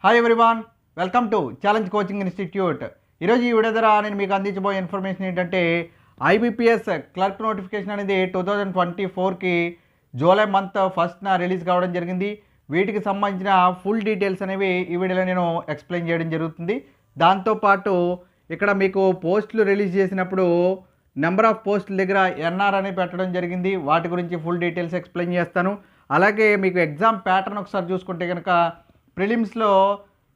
Hi everyone, welcome to challenge coaching institute. ఈరోజు ఈ video ద్వారా నేను మీకు అందించబోయే ఇన్ఫర్మేషన్ ఏంటంటే ఐబీపీఎస్ క్లర్క్ నోటిఫికేషన్ అనేది 2024కి జూలై మంత్ ఫస్ట్న రిలీజ్ కావడం జరిగింది. వీటికి సంబంధించిన ఫుల్ డీటెయిల్స్ అనేవి ఈ వీడియోలో నేను ఎక్స్ప్లెయిన్ చేయడం జరుగుతుంది. దాంతోపాటు ఇక్కడ మీకు పోస్టులు రిలీజ్ చేసినప్పుడు నెంబర్ ఆఫ్ పోస్టుల దగ్గర ఎన్ఆర్ అని పెట్టడం జరిగింది. వాటి గురించి ఫుల్ డీటెయిల్స్ ఎక్స్ప్లెయిన్ చేస్తాను. అలాగే మీకు ఎగ్జామ్ ప్యాటర్న్ ఒకసారి చూసుకుంటే కనుక ప్రిలిమ్స్లో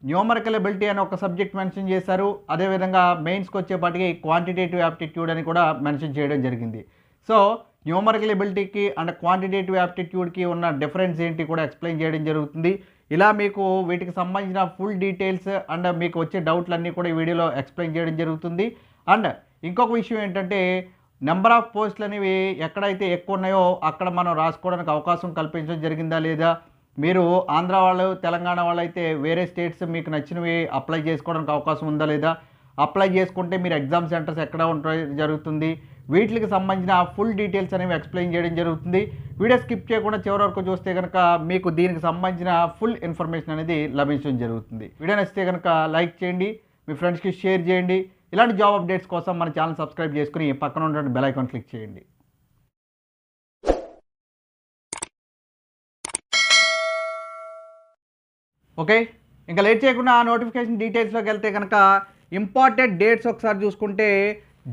న్యూమరికల్ ఎబిలిటీ అని ఒక సబ్జెక్ట్ మెన్షన్ చేశారు. అదేవిధంగా మెయిన్స్కి వచ్చేపాటికి క్వాంటిటేటివ్ యాప్టిట్యూడ్ అని కూడా మెన్షన్ చేయడం జరిగింది. సో న్యూమరికల్ ఎబిలిటీకి అండ్ క్వాంటిటేటివ్ యాప్టిట్యూడ్కి ఉన్న డిఫరెన్స్ ఏంటి కూడా ఎక్స్ప్లెయిన్ చేయడం జరుగుతుంది. ఇలా మీకు వీటికి సంబంధించిన ఫుల్ డీటెయిల్స్ అండ్ మీకు వచ్చే డౌట్లన్నీ కూడా ఈ వీడియోలో ఎక్స్ప్లెయిన్ చేయడం జరుగుతుంది. అండ్ ఇంకొక విషయం ఏంటంటే నెంబర్ ఆఫ్ పోస్టులు అనేవి ఎక్కడైతే ఎక్కువ ఉన్నాయో అక్కడ మనం రాసుకోవడానికి అవకాశం కల్పించడం జరిగిందా లేదా, మీరు ఆంధ్ర వాళ్ళు తెలంగాణ వాళ్ళు అయితే వేరే స్టేట్స్ మీకు నచ్చినవి అప్లై చేసుకోవడానికి అవకాశం ఉందా లేదా, అప్లై చేసుకుంటే మీరు ఎగ్జామ్ సెంటర్స్ ఎక్కడ ఉండడం జరుగుతుంది, వీటికి సంబంధించిన ఫుల్ డీటెయిల్స్ అనేవి ఎక్స్ప్లెయిన్ చేయడం జరుగుతుంది. వీడియో స్కిప్ చేయకుండా చివరి వరకు చూస్తే కనుక మీకు దీనికి సంబంధించిన ఫుల్ ఇన్ఫర్మేషన్ అనేది లభించడం జరుగుతుంది. వీడియో నచ్చితే కనుక లైక్ చేయండి, మీ ఫ్రెండ్స్కి షేర్ చేయండి. ఇలాంటి జాబ్ అప్డేట్స్ కోసం మన ఛానల్ సబ్స్క్రైబ్ చేసుకుని పక్కన ఉన్న బెల్ ఐకాన్ క్లిక్ చేయండి. ఓకే, ఇంకా లేట్ చేయకుండా నోటిఫికేషన్ డీటెయిల్స్లోకి వెళ్తే కనుక ఇంపార్టెంట్ డేట్స్ ఒకసారి చూసుకుంటే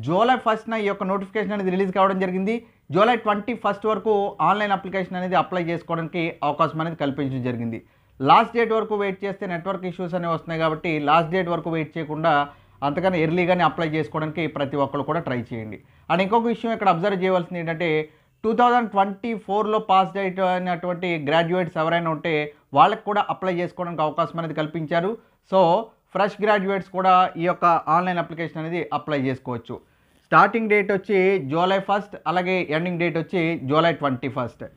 జూలై 1న ఈ యొక్క నోటిఫికేషన్ అనేది రిలీజ్ కావడం జరిగింది. జూలై 21 వరకు ఆన్లైన్ అప్లికేషన్ అనేది అప్లై చేసుకోవడానికి అవకాశం అనేది కల్పించడం జరిగింది. లాస్ట్ డేట్ వరకు వెయిట్ చేస్తే నెట్వర్క్ ఇష్యూస్ అనేవి వస్తున్నాయి కాబట్టి లాస్ట్ డేట్ వరకు వెయిట్ చేయకుండా అంతకన్నా ఎర్లీగానే అప్లై చేసుకోవడానికి ప్రతి ఒక్కరు కూడా ట్రై చేయండి. అండ్ ఇంకొక విషయం ఇక్కడ అబ్జర్వ్ చేయవలసింది ఏంటంటే 2024లో పాస్ అయినటువంటి గ్రాడ్యుయేట్స్ ఎవరైనా ఉంటే వాళ్ళకి కూడా అప్లై చేసుకోవడానికి అవకాశం అనేది కల్పించారు. సో ఫ్రెష్ గ్రాడ్యుయేట్స్ కూడా ఈ యొక్క ఆన్లైన్ అప్లికేషన్ అనేది అప్లై చేసుకోవచ్చు. స్టార్టింగ్ డేట్ వచ్చి జూలై 1, అలాగే ఎండింగ్ డేట్ వచ్చి జూలై 21.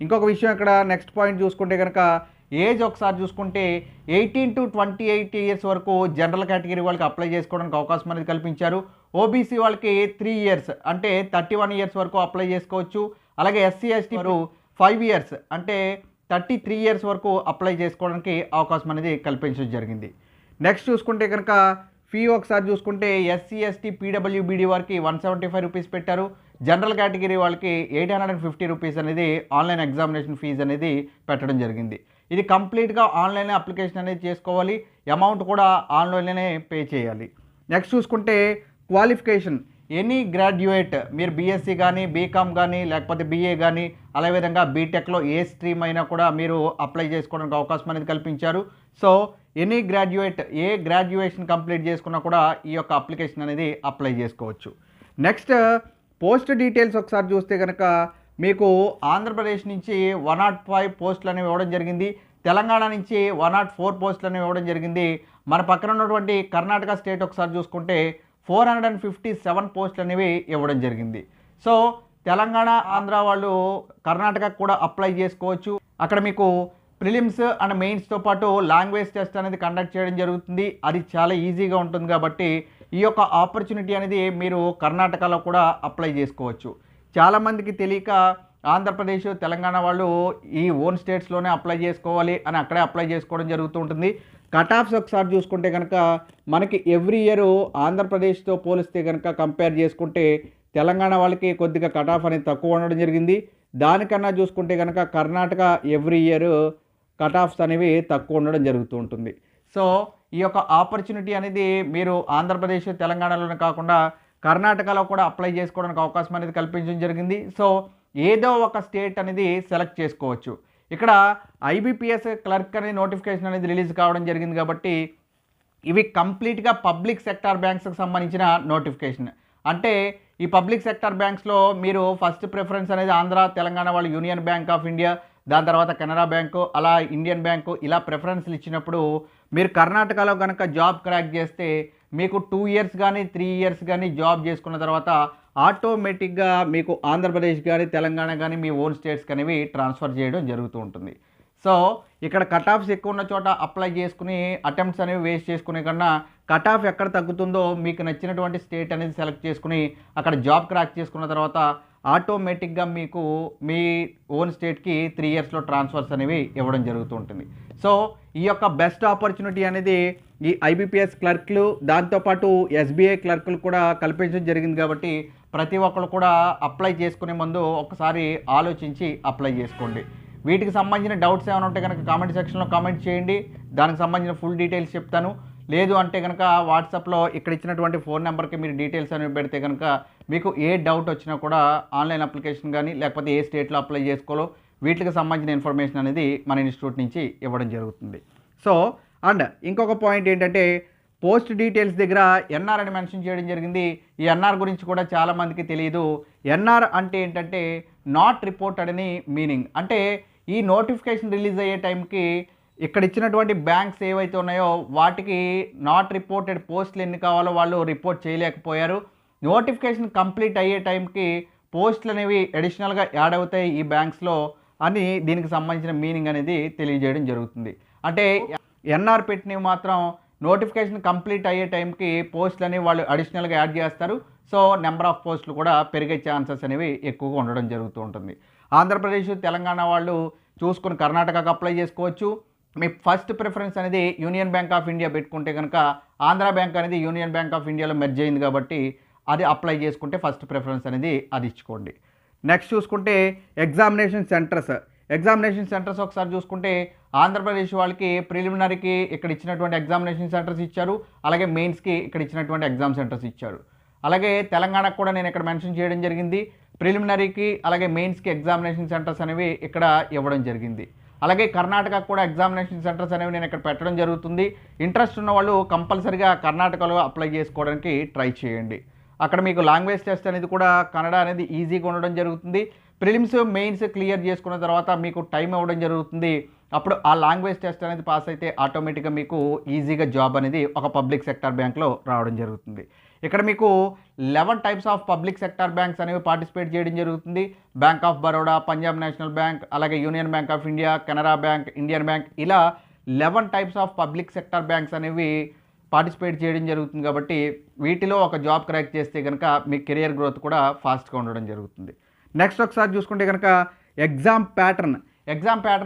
ఇంకొక విషయం ఇక్కడ నెక్స్ట్ పాయింట్ చూసుకుంటే కనుక ఏజ్ ఒకసారి చూసుకుంటే 18 to 28 ఇయర్స్ వరకు జనరల్ కేటగిరీ వాళ్ళకి అప్లై చేసుకోవడానికి అవకాశం అనేది కల్పించారు. ఓబీసీ వాళ్ళకి 3 ఇయర్స్ అంటే 31 ఇయర్స్ వరకు అప్లై చేసుకోవచ్చు. అలాగే ఎస్సీ ఎస్టీ వారు 5 ఇయర్స్ అంటే 33 ఇయర్స్ వరకు అప్లై చేసుకోవడానికి అవకాశం అనేది కల్పించడం జరిగింది. నెక్స్ట్ చూసుకుంటే కనుక ఫీ ఒకసారి చూసుకుంటే ఎస్సీ ఎస్టీ పీడబ్ల్యూబీడీ వారికి 175 రూపీస్ పెట్టారు. జనరల్ కేటగిరీ వాళ్ళకి 850 రూపీస్ అనేది ఆన్లైన్ ఎగ్జామినేషన్ ఫీజు అనేది పెట్టడం జరిగింది. ఇది కంప్లీట్గా ఆన్లైన్ అప్లికేషన్ అనేది చేసుకోవాలి. అమౌంట్ కూడా ఆన్లైన్లోనే పే చేయాలి. నెక్స్ట్ చూసుకుంటే క్వాలిఫికేషన్ ఎనీ గ్రాడ్యుయేట్, మీరు బీఎస్సీ కానీ బీకామ్ కానీ లేకపోతే బీఏ కానీ అదేవిధంగా బీటెక్లో ఏ స్ట్రీమ్ అయినా కూడా మీరు అప్లై చేసుకోవడానికి అవకాశం అనేది కల్పించారు. సో ఎనీ గ్రాడ్యుయేట్ ఏ గ్రాడ్యుయేషన్ కంప్లీట్ చేసుకున్నా కూడా ఈ యొక్క అప్లికేషన్ అనేది అప్లై చేసుకోవచ్చు. నెక్స్ట్ పోస్ట్ డీటెయిల్స్ ఒకసారి చూస్తే కనుక మీకు ఆంధ్రప్రదేశ్ నుంచి 105 పోస్టులు అనేవి ఇవ్వడం జరిగింది. తెలంగాణ నుంచి 104 పోస్టులు అనేవి ఇవ్వడం జరిగింది. మన పక్కన ఉన్నటువంటి కర్ణాటక స్టేట్ ఒకసారి చూసుకుంటే 457 పోస్టులు అనేవి ఇవ్వడం జరిగింది. సో తెలంగాణ ఆంధ్ర వాళ్ళు కర్ణాటకకు కూడా అప్లై చేసుకోవచ్చు. అక్కడ మీకు ప్రిలిమ్స్ అండ్ మెయిన్స్తో పాటు లాంగ్వేజ్ టెస్ట్ అనేది కండక్ట్ చేయడం జరుగుతుంది. అది చాలా ఈజీగా ఉంటుంది కాబట్టి ఈ యొక్క ఆపర్చునిటీ అనేది మీరు కర్ణాటకలో కూడా అప్లై చేసుకోవచ్చు. చాలామందికి తెలియక ఆంధ్రప్రదేశ్ తెలంగాణ వాళ్ళు ఈ ఓన్ స్టేట్స్లోనే అప్లై చేసుకోవాలి అని అక్కడే అప్లై చేసుకోవడం జరుగుతూ ఉంటుంది. కట్ ఆఫ్స్ ఒకసారి చూసుకుంటే కనుక మనకి ఎవ్రీ ఇయర్ ఆంధ్రప్రదేశ్తో పోలిస్తే కనుక కంపేర్ చేసుకుంటే తెలంగాణ వాళ్ళకి కొద్దిగా కట్ ఆఫ్ అనేది తక్కువ ఉండడం జరిగింది. దానికన్నా చూసుకుంటే కనుక Karnataka every year cut offs అనేవి తక్కువ ఉండడం జరుగుతూ ఉంటుంది. సో ఈ యొక్క ఆపర్చునిటీ అనేది మీరు ఆంధ్రప్రదేశ్ తెలంగాణలోనే కాకుండా కర్ణాటకలో కూడా అప్లై చేసుకోవడానికి అవకాశం అనేది కల్పించడం జరిగింది. సో ఏదో ఒక స్టేట్ అనేది సెలెక్ట్ చేసుకోవచ్చు. ఇక్కడ ఐబీపీఎస్ క్లర్క్ అనే నోటిఫికేషన్ అనేది రిలీజ్ కావడం జరిగింది కాబట్టి ఇవి కంప్లీట్గా పబ్లిక్ సెక్టార్ బ్యాంక్స్కి సంబంధించిన నోటిఫికేషన్. అంటే ఈ పబ్లిక్ సెక్టార్ బ్యాంక్స్లో మీరు ఫస్ట్ ప్రిఫరెన్స్ అనేది ఆంధ్ర తెలంగాణ వాళ్ళు యూనియన్ బ్యాంక్ ఆఫ్ ఇండియా, దాని తర్వాత కెనరా బ్యాంకు, అలా ఇండియన్ బ్యాంకు ఇలా ప్రిఫరెన్స్లు ఇచ్చినప్పుడు మీరు కర్ణాటకలో కనుక జాబ్ క్రాక్ చేస్తే మీకు 2 ఇయర్స్ కానీ 3 ఇయర్స్ కానీ జాబ్ చేసుకున్న తర్వాత ఆటోమేటిక్గా మీకు ఆంధ్రప్రదేశ్ కానీ తెలంగాణ కానీ మీ ఓన్ స్టేట్స్కి అనేవి ట్రాన్స్ఫర్ చేయడం జరుగుతూ ఉంటుంది. సో ఇక్కడ కట్ ఆఫ్స్ ఎక్కువ ఉన్న చోట అప్లై చేసుకుని అటెంప్ట్స్ అనేవి వేస్ట్ చేసుకునే కన్నా కట్ ఆఫ్ ఎక్కడ తగ్గుతుందో మీకు నచ్చినటువంటి స్టేట్ అనేది సెలెక్ట్ చేసుకుని అక్కడ జాబ్ క్రాక్ చేసుకున్న తర్వాత ఆటోమేటిక్గా మీకు మీ ఓన్ స్టేట్కి 3 ఇయర్స్లో ట్రాన్స్ఫర్స్ అనేవి ఇవ్వడం జరుగుతూ ఉంటుంది. సో ఈ యొక్క బెస్ట్ ఆపర్చునిటీ అనేది ఈ ఐబీపీఎస్ క్లర్క్లు దాంతోపాటు ఎస్బీఐ క్లర్క్లు కూడా కల్పించడం జరిగింది కాబట్టి ప్రతి ఒక్కరు కూడా అప్లై చేసుకునే ముందు ఒకసారి ఆలోచించి అప్లై చేసుకోండి. వీటికి సంబంధించిన డౌట్స్ ఏమైనా ఉంటే కనుక కామెంట్ సెక్షన్లో కామెంట్ చేయండి, దానికి సంబంధించిన ఫుల్ డీటెయిల్స్ చెప్తాను. లేదు అంటే కనుక వాట్సాప్లో ఇక్కడ ఇచ్చినటువంటి ఫోన్ నెంబర్కి మీరు డీటెయిల్స్ అనేవి పెడితే కనుక మీకు ఏ డౌట్ వచ్చినా కూడా ఆన్లైన్ అప్లికేషన్ కానీ లేకపోతే ఏ స్టేట్లో అప్లై చేసుకోవాలో వీటికి సంబంధించిన ఇన్ఫర్మేషన్ అనేది మన ఇన్స్టిట్యూట్ నుంచి ఇవ్వడం జరుగుతుంది. సో అండ్ ఇంకొక పాయింట్ ఏంటంటే పోస్ట్ డీటెయిల్స్ దగ్గర ఎన్ఆర్ అని మెన్షన్ చేయడం జరిగింది. ఈ ఎన్ఆర్ గురించి కూడా చాలామందికి తెలియదు. ఎన్ఆర్ అంటే ఏంటంటే నాట్ రిపోర్టెడ్ అని మీనింగ్. అంటే ఈ నోటిఫికేషన్ రిలీజ్ అయ్యే టైంకి ఇక్కడ ఇచ్చినటువంటి బ్యాంక్స్ ఏవైతే ఉన్నాయో వాటికి నాట్ రిపోర్టెడ్ పోస్టులు ఎన్ని కావాలో వాళ్ళు రిపోర్ట్ చేయలేకపోయారు. నోటిఫికేషన్ కంప్లీట్ అయ్యే టైంకి పోస్టులు అనేవి అడిషనల్గా యాడ్ అవుతాయి ఈ బ్యాంక్స్లో అని దీనికి సంబంధించిన మీనింగ్ అనేది తెలియజేయడం జరుగుతుంది. అంటే ఎన్ఆర్ పెట్టినవి మాత్రం నోటిఫికేషన్ కంప్లీట్ అయ్యే టైంకి పోస్టులు అనేవి వాళ్ళు అడిషనల్గా యాడ్ చేస్తారు. సో నెంబర్ ఆఫ్ పోస్టులు కూడా పెరిగే ఛాన్సెస్ అనేవి ఎక్కువగా ఉండడం జరుగుతూ ఉంటుంది. ఆంధ్రప్రదేశ్ తెలంగాణ వాళ్ళు చూసుకుని కర్ణాటకకు అప్లై చేసుకోవచ్చు. మీ ఫస్ట్ ప్రిఫరెన్స్ అనేది యూనియన్ బ్యాంక్ ఆఫ్ ఇండియా పెట్టుకుంటే కనుక ఆంధ్ర బ్యాంక్ అనేది యూనియన్ బ్యాంక్ ఆఫ్ ఇండియాలో మెర్జ్ అయింది కాబట్టి అది అప్లై చేసుకుంటే ఫస్ట్ ప్రిఫరెన్స్ అనేది అది ఇచ్చుకోండి. నెక్స్ట్ చూసుకుంటే ఎగ్జామినేషన్ సెంటర్స్ ఒకసారి చూసుకుంటే ఆంధ్రప్రదేశ్ వాళ్ళకి ప్రిలిమినరీకి ఇక్కడ ఇచ్చినటువంటి ఎగ్జామినేషన్ సెంటర్స్ ఇచ్చారు, అలాగే మెయిన్స్కి ఇక్కడ ఇచ్చినటువంటి ఎగ్జామ్ సెంటర్స్ ఇచ్చారు. అలాగే తెలంగాణకు కూడా నేను ఇక్కడ మెన్షన్ చేయడం జరిగింది. ప్రిలిమినరీకి అలాగే మెయిన్స్కి ఎగ్జామినేషన్ సెంటర్స్ అనేవి ఇక్కడ ఇవ్వడం జరిగింది. అలాగే కర్ణాటకకు కూడా ఎగ్జామినేషన్ సెంటర్స్ అనేవి నేను ఇక్కడ పెట్టడం జరుగుతుంది. ఇంట్రెస్ట్ ఉన్న వాళ్ళు కంపల్సరీగా కర్ణాటకలో అప్లై చేసుకోవడానికి ట్రై చేయండి. అక్కడ మీకు లాంగ్వేజ్ టెస్ట్ అనేది కూడా కన్నడ అనేది ఈజీగా ఉండడం జరుగుతుంది. ప్రిలిమ్స్ మెయిన్స్ క్లియర్ చేసుకున్న తర్వాత మీకు టైం ఇవ్వడం జరుగుతుంది. అప్పుడు ఆ లాంగ్వేజ్ టెస్ట్ అనేది పాస్ అయితే ఆటోమేటిక్గా మీకు ఈజీగా జాబ్ అనేది ఒక పబ్లిక్ సెక్టార్ బ్యాంక్లో రావడం జరుగుతుంది. ఇక్కడ మీకు 11 types of public sector banks అనేవి పార్టిసిపేట్ చేయడం జరుగుతుంది. Bank of Baroda, Punjab National Bank, అలాగే Union Bank of India, Canara Bank, Indian Bank, ఇలా 11 types of public sector banks అనేవి పార్టిసిపేట్ చేయడం జరుగుతుంది. కాబట్టి వీటిలో ఒక జాబ్ క్రాక్ చేస్తే కనుక మీ కెరియర్ గ్రోత్ కూడా ఫాస్ట్గా ఉండడం జరుగుతుంది. నెక్స్ట్ ఒకసారి చూసుకుంటే కనుక ఎగ్జామ్ ప్యాటర్న్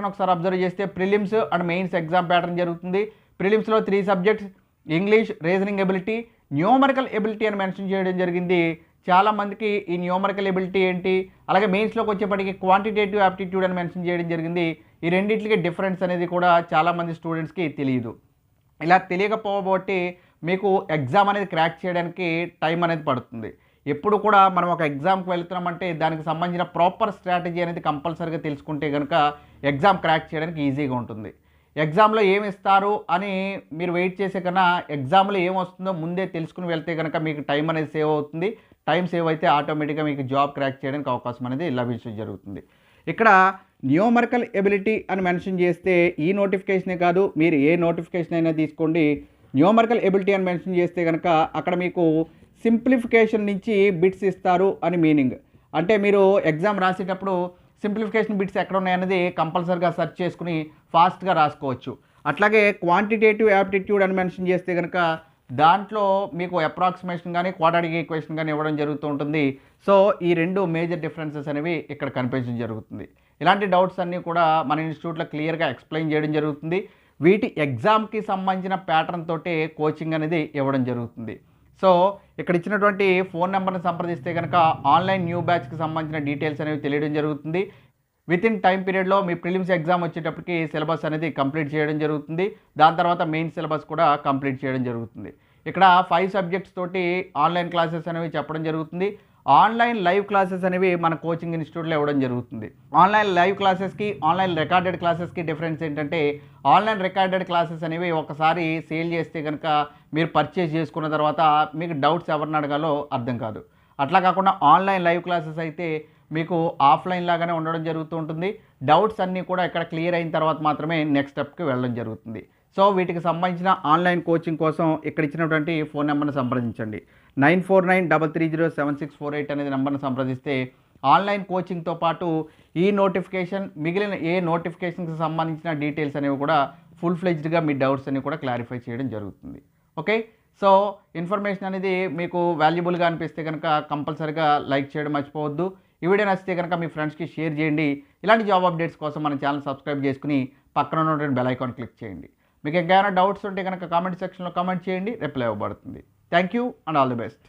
ఒకసారి అబ్జర్వ్ చేస్తే prelims and mains exam pattern జరుగుతుంది. ప్రిలిమ్స్లో 3 subjects English, reasoning ability, numerical ability అని మెన్షన్ చేయడం జరిగింది. చాలామందికి ఈ న్యూమరికల్ ఎబిలిటీ ఏంటి, అలాగే మెయిన్స్లోకి వచ్చేప్పటికి క్వాంటిటేటివ్ యాప్టిట్యూడ్ అని మెన్షన్ చేయడం జరిగింది. ఈ రెండింటికి డిఫరెన్స్ అనేది కూడా చాలామంది స్టూడెంట్స్కి తెలియదు. ఇలా తెలియకపోబట్టి మీకు ఎగ్జామ్ అనేది క్రాక్ చేయడానికి టైం అనేది పడుతుంది. ఎప్పుడు కూడా మనం ఒక ఎగ్జామ్కి వెళ్తున్నామంటే దానికి సంబంధించిన ప్రాపర్ స్ట్రాటజీ అనేది కంపల్సరీగా తెలుసుకుంటే కనుక ఎగ్జామ్ క్రాక్ చేయడానికి ఈజీగా ఉంటుంది. ఎగ్జామ్లో ఏమి ఇస్తారు అని మీరు వెయిట్ చేసే కన్నా ఎగ్జామ్లో ఏం వస్తుందో ముందే తెలుసుకుని వెళ్తే కనుక మీకు టైం అనేది సేవ్ అవుతుంది. టైం సేవ్ అయితే ఆటోమేటిక్గా మీకు జాబ్ క్రాక్ చేయడానికి అవకాశం అనేది లభించడం జరుగుతుంది. ఇక్కడ న్యూమరికల్ ఎబిలిటీ అని మెన్షన్ చేస్తే ఈ నోటిఫికేషనే కాదు, మీరు ఏ నోటిఫికేషన్ అయినా తీసుకోండి, న్యూమరికల్ ఎబిలిటీ అని మెన్షన్ చేస్తే కనుక అక్కడ మీకు సింప్లిఫికేషన్ నుంచి బిట్స్ ఇస్తారు అని మీనింగ్. అంటే మీరు ఎగ్జామ్ రాసేటప్పుడు సింప్లిఫికేషన్ బిట్స్ ఎక్కడ ఉన్నాయనేది కంపల్సరీగా సెర్చ్ చేసుకుని ఫాస్ట్గా రాసుకోవచ్చు. అట్లాగే క్వాంటిటేటివ్ యాప్టిట్యూడ్ అని మెన్షన్ చేస్తే కనుక దాంట్లో మీకు అప్రాక్సిమేషన్ కానీ క్వాడ్రాటిక్ ఈక్వేషన్ కానీ ఇవ్వడం జరుగుతూ ఉంటుంది. సో ఈ 2 మేజర్ డిఫరెన్సెస్ అనేవి ఇక్కడ కనిపించడం జరుగుతుంది. ఇలాంటి డౌట్స్ అన్నీ కూడా మన ఇన్స్టిట్యూట్లో క్లియర్గా ఎక్స్ప్లెయిన్ చేయడం జరుగుతుంది. వీటి ఎగ్జామ్కి సంబంధించిన ప్యాటర్న్ తోటే కోచింగ్ అనేది ఇవ్వడం జరుగుతుంది. సో ఇక్కడ ఇచ్చినటువంటి ఫోన్ నెంబర్ని సంప్రదిస్తే కనుక ఆన్లైన్ న్యూ బ్యాచ్కి సంబంధించిన డీటెయిల్స్ అనేవి తెలియడం జరుగుతుంది. వితిన్ టైం పీరియడ్లో మీ ప్రిలిమ్స్ ఎగ్జామ్ వచ్చేటప్పటికి సిలబస్ అనేది కంప్లీట్ చేయడం జరుగుతుంది. దాని తర్వాత మెయిన్ సిలబస్ కూడా కంప్లీట్ చేయడం జరుగుతుంది. ఇక్కడ 5 సబ్జెక్ట్స్ తోటి ఆన్లైన్ క్లాసెస్ అనేవి చెప్పడం జరుగుతుంది. ఆన్లైన్ లైవ్ క్లాసెస్ అనేవి మన కోచింగ్ ఇన్స్టిట్యూట్లో ఇవ్వడం జరుగుతుంది. ఆన్లైన్ లైవ్ క్లాసెస్కి ఆన్లైన్ రికార్డెడ్ క్లాసెస్కి డిఫరెన్స్ ఏంటంటే ఆన్లైన్ రికార్డెడ్ క్లాసెస్ అనేవి ఒకసారి సేల్ చేస్తే కనుక మీరు పర్చేస్ చేసుకున్న తర్వాత మీకు డౌట్స్ ఎవరిని అడగాలో అర్థం కాదు. అట్లా కాకుండా ఆన్లైన్ లైవ్ క్లాసెస్ అయితే మీకు ఆఫ్లైన్ లాగానే ఉండడం జరుగుతూ ఉంటుంది. డౌట్స్ అన్నీ కూడా ఇక్కడ క్లియర్ అయిన తర్వాత మాత్రమే నెక్స్ట్ స్టెప్కి వెళ్ళడం జరుగుతుంది. సో వీటికి సంబంధించిన ఆన్లైన్ కోచింగ్ కోసం ఇక్కడ ఇచ్చినటువంటి ఫోన్ నెంబర్ని సంప్రదించండి. 9493307648 అనేది నెంబర్ని సంప్రదిస్తే ఆన్లైన్ కోచింగ్తో పాటు ఈ నోటిఫికేషన్ మిగిలిన ఏ నోటిఫికేషన్కి సంబంధించిన డీటెయిల్స్ అనేవి కూడా ఫుల్ ఫ్లెజ్డ్గా మీ డౌట్స్ అన్ని కూడా క్లారిఫై చేయడం జరుగుతుంది. ఓకే, సో ఇన్ఫర్మేషన్ అనేది మీకు వాల్యుబుల్గా అనిపిస్తే కనుక కంపల్సరీగా లైక్ చేయడం మర్చిపోవద్దు. ఈ వీడియో నచ్చితే కనుక మీ ఫ్రెండ్స్కి షేర్ చేయండి. ఇలాంటి జాబ్ అప్డేట్స్ కోసం మన ఛానల్ సబ్స్క్రైబ్ చేసుకుని పక్కన ఉన్నటువంటి బెల్ ఐకాన్ క్లిక్ చేయండి. మీకు ఇంకేమైనా డౌట్స్ ఉంటే కనుక కామెంట్ సెక్షన్లో కామెంట్ చేయండి, రిప్లై ఇవ్వబడుతుంది. Thank you and all the best.